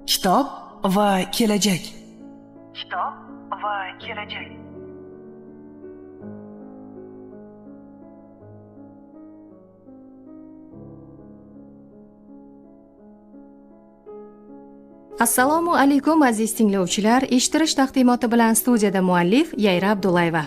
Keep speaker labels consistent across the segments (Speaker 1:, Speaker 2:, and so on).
Speaker 1: Kitob va kelajak.
Speaker 2: Kitob va kelajak.
Speaker 3: Assalomu alaykum aziz tinglovchilar. Eshittirish taqdimoti bilan studiyada muallif Yayra Abdullayeva.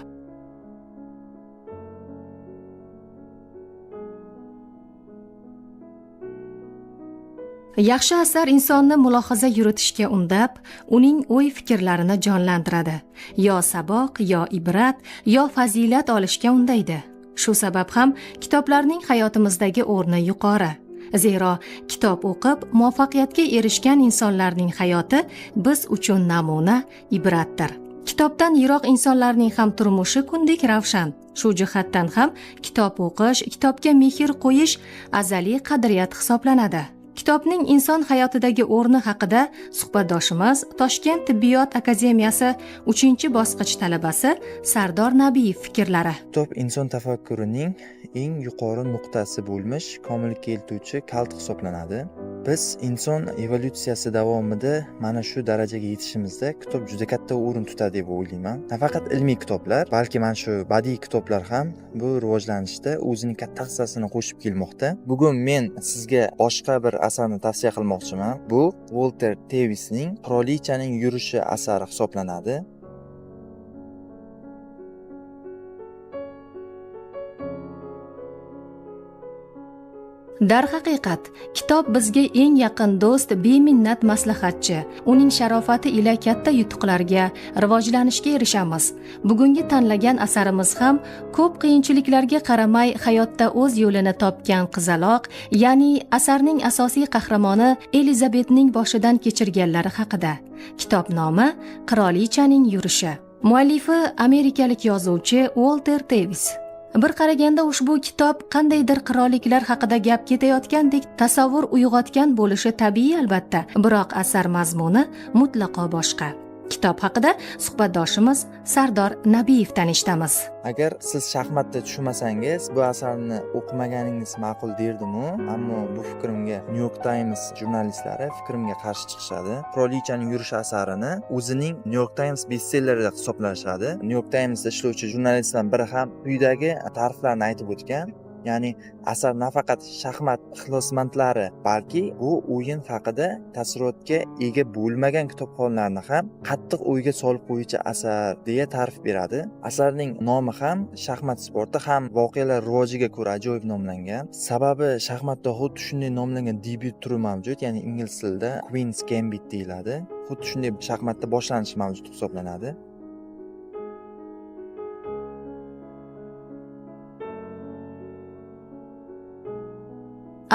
Speaker 3: Yaxshi asar insonni mulohaza yuritishga undab, uning o'y-fikrlarini jonlantiradi. Yo saboq, yo ibrat, yo fazilat olishga undaydi. Shu sabab ham kitoblarning hayotimizdagi o'rni yuqori. Zero kitob o'qib muvaffaqiyatga erishgan insonlarning hayoti biz uchun namuna, ibratdir. Kitobdan yiroq insonlarning ham turmushi kundek ravshan. Shu jihatdan ham kitob o'qish, kitobga mehr qo'yish azaliy qadriyat hisoblanadi. Kitobning inson hayotidagi o'rni haqida suhbatdoshimiz Toshkent tibbiyot akademiyasi 3-bosqich talabasi Sardor Nabiyev fikrlari.
Speaker 4: Kitob inson tafakkurining eng yuqori nuqtasi bo'lmish komillikka keltiruvchi kalt hisoblanadi. Biz inson evolyutsiyasi davomida mana shu darajaga yetishimizda kitob juda katta o'rin tutadi deb o'ylayman. Nafaqat ilmiy kitoblar, balki mana shu badiiy kitoblar ham bu rivojlanishda o'zining katta hissasini qo'shib kelmoqda. Bugun men sizga boshqa bir asarni tavsiya qilmoqchiman. Bu Walter Tevisning Qirolichaning yurishi asari hisoblanadi.
Speaker 3: Darhaqiqat, kitob bizga eng yaqin do'st, beminnat maslahatchi. Uning sharofati ila katta yutuqlarga, rivojlanishga erishamiz. Bugungi tanlagan asarimiz ham ko'p qiyinchiliklarga qaramay hayotda o'z yo'lini topgan qizaloq, ya'ni asarning asosiy qahramoni Elizabetning boshidan kechirganlari haqida. Kitob nomi Qirolichaning yurishi. Muallifi amerikalik yozuvchi Walter Tevis. Bir qaraganda ushbu kitob qandaydir qirolliklar haqida gap ketayotgandek tasavvur uyg'otgan bo'lishi tabiiy albatta, biroq asar mazmuni mutlaqo boshqa. Kitob haqida suhbatdoshimiz Sardor Nabiyevdan eshitamiz.
Speaker 4: Agar siz shaxmatda tushunmasangiz, bu asarni o'qimaganingiz ma'qul derdim-u, ammo bu fikrimga New York Times jurnalistlari fikrimga qarshi chiqishadi. Qirolichaning yurishi asarini o'zining New York Times bestsellerida hisoblashadi. New York Timesda ishlovchi jurnalistlardan biri ham quyidagi ta'riflarni aytib o'tgan. Ya'ni asar nafaqat shaxmat ixlosmandlari, balki bu o'yin haqida taassurotga ega bo'lmagan kitobxonlarni ham qattiq o'yga solib qo'yuvchi asar deya ta'rif beradi. Asarning nomi ham shaxmat sporti ham voqealar rivojiga ko'ra ajoyib nomlangan. Sababi shaxmatda xuddi shunday nomlangan debyut turi mavjud, ya'ni ingliz tilida Queen's Gambit deyiladi. Xuddi shunday shaxmatda boshlanish mavjud hisoblanadi.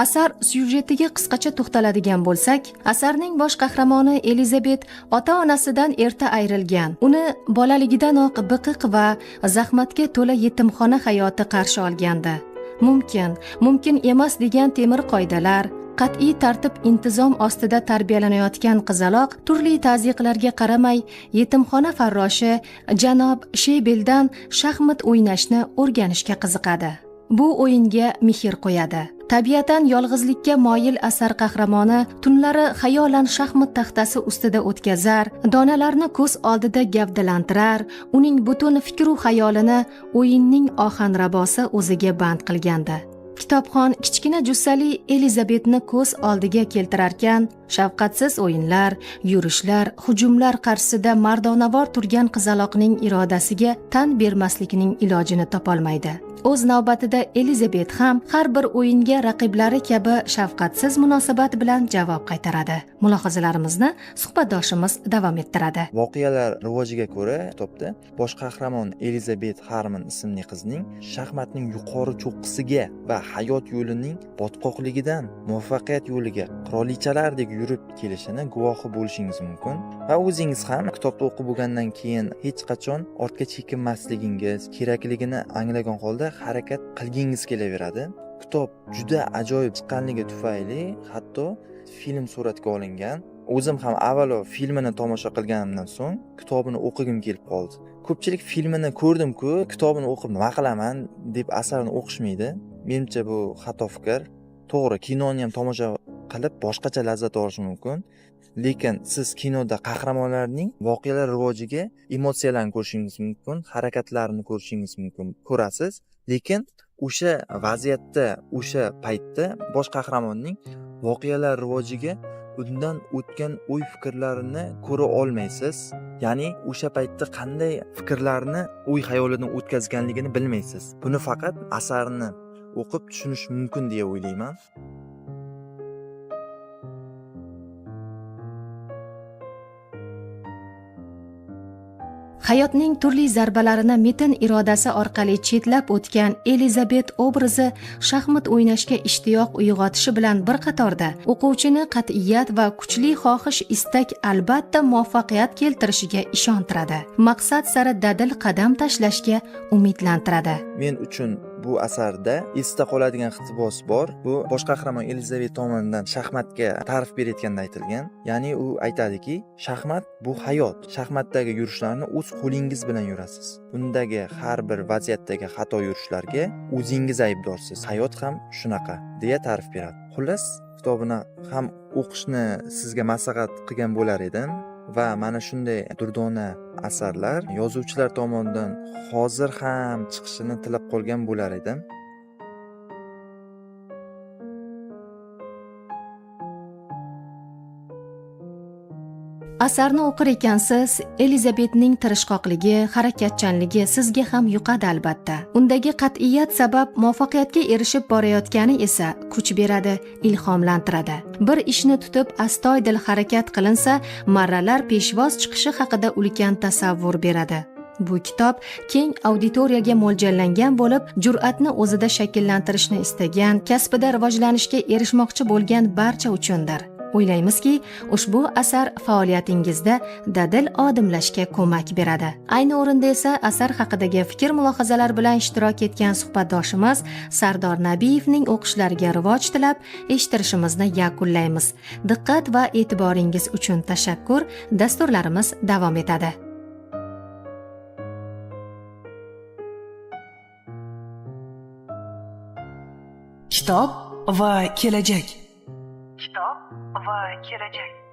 Speaker 3: Asar syujetiga qisqacha to'xtaladigan bo'lsak, asarning bosh qahramoni Elizabet ota-onasidan erta ayrilgan. Uni bolaligidanoq biqiq va zahmatga to'la yetimxona hayoti qarshi olgandi. Mumkin emas degan temir qoidalar, qat'iy tartib intizom ostida tarbiyalanayotgan qizaloq turli tazyiqlarga qaramay yetimxona farroshi janob Sheybeldan shaxmat o'ynashni o'rganishga qiziqadi. Bu o'yinga mehr qo'yadi. Tabiatan yolg'izlikka moyil asar qahramoni tunlari xayolan shaxmat taxtasi ustida o'tkazar, donalarni ko'z oldida gavdalantirar, uning butun fikru xayolini o'yinning ohanrabosi o'ziga band qilgandi. Kitobxon kichkina jussali Elizabetni ko'z oldiga keltirarkan, shafqatsiz o'yinlar, yurishlar, hujumlar qarshisida mardonavor turgan qizaloqning irodasiga tan bermaslikning ilojini topolmaydi. O'z navbatida Elizabet ham har bir o'yinga raqiblari kabi shafqatsiz munosabat bilan javob qaytaradi. Mulohazalarimizni suhbatdoshimiz davom ettiradi.
Speaker 4: Voqealar rivojiga ko'ra kitobda bosh qahramon Elizabet Harmon ismli qizning shaxmatning yuqori cho'qqisiga va hayot yo'lining botqoqligidan muvaffaqiyat yo'liga qirolichalardek yurib kelishini guvohi bo'lishingiz mumkin. Va o'zingiz ham kitobni o'qib bo'lgandan keyin hech qachon ortga chekinmasligingiz kerakligini anglagan holda harakat qilgingiz kelaveradi. Kitob juda ajoyib chiqqanligi tufayli hatto film suratga olingan. O'zim ham avvalo filmini tomosha qilganimdan so'ng kitobini o'qigim kelib qoldi. Ko'pchilik filmini ko'rdim-ku, kitobini o'qib nima qilaman deb asarni o'qishmaydi. Menimcha bu xato fikr. To'g'ri, kinoni ham tomosha qilib boshqacha lazzat olish mumkin. Lekin siz kinoda qahramonlarning voqealar rivojiga emotsiyalarni ko'rishingiz mumkin, harakatlarini ko'rishingiz mumkin, ko'rasiz. Lekin o'sha vaziyatda, o'sha paytda bosh qahramonning voqealar rivojiga undan o'tgan o'y fikrlarini ko'ra olmaysiz. Ya'ni o'sha paytda qanday fikrlarni o'y xayolidan o'tkazganligini bilmaysiz. Buni faqat asarni o'qib tushunish mumkin deya o'ylayman.
Speaker 3: Hayotning turli zarbalarini metin irodasi orqali chetlab o'tgan Elizabet obrazi shaxmat o'ynashga ishtiyoq uyg'otishi bilan bir qatorda o'quvchini qat'iyat va kuchli xohish istak albatta muvaffaqiyat keltirishiga ishontiradi. Maqsad sari dadil qadam tashlashga umidlantiradi.
Speaker 4: Men uchun bu asarda esda qoladigan iqtibos bor. Bu bosh qahramon Elizabet tomonidan shaxmatga ta'rif berayotganda aytilgan. Ya'ni u aytadiki, shaxmat bu hayot. Shaxmatdagi yurishlarni o'z qo'lingiz bilan yurasiz. Undagi har bir vaziyatdagi xato yurishlarga o'zingiz aybdorsiz. Hayot ham shunaqa deya ta'rif beradi. Xullas, kitobini ham o'qishni sizga maslahat qilgan bo'lar edim. Va mana shunday durdona asarlar yozuvchilar tomonidan hozir ham chiqishini tilab qolgan bo'lar edim.
Speaker 3: Asarni o'qir ekansiz, Elizabetning tirishqoqligi, harakatchanligi sizga ham yuqadi albatta. Undagi qat'iyat sabab muvaffaqiyatga erishib borayotgani esa kuch beradi, ilhomlantiradi. Bir ishni tutib astoydil harakat qilinsa, marralar peshvoz chiqishi haqida ulkan tasavvur beradi. Bu kitob keng auditoriyaga mo'ljallangan bo'lib, jur'atni o'zida shakllantirishni istagan, kasbida rivojlanishga erishmoqchi bo'lgan barcha uchundir. O'ylaymizki, ushbu asar faoliyatingizda dadil odimlashga ko'mak beradi. Ayni o'rinda esa asar haqidagi fikr-mulohazalar bilan ishtirok etgan suhbatdoshimiz Sardor Nabiyevning o'qishlariga rivoj tilab, eshittirishimizni yakunlaymiz. Diqqat va e'tiboringiz uchun tashakkur. Dasturlarimiz davom etadi.
Speaker 1: Kitob va kelajak.
Speaker 2: Kitob va kelajak.